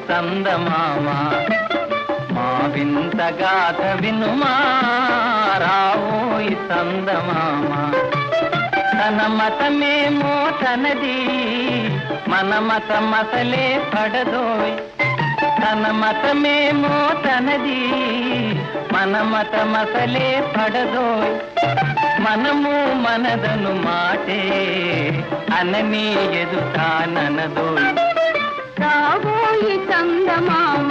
సందమామ మా వింత గాథ వినుమా రావోయి సందమామ తన మతమేమో తనది మన మతమసలే పడదోయ్ తన మతమేమో తనది మన మతమసలే పడదోయ్ మనము మనదను మాటే అనని ఎదుటాననదోయ్ రావోయి సందమామ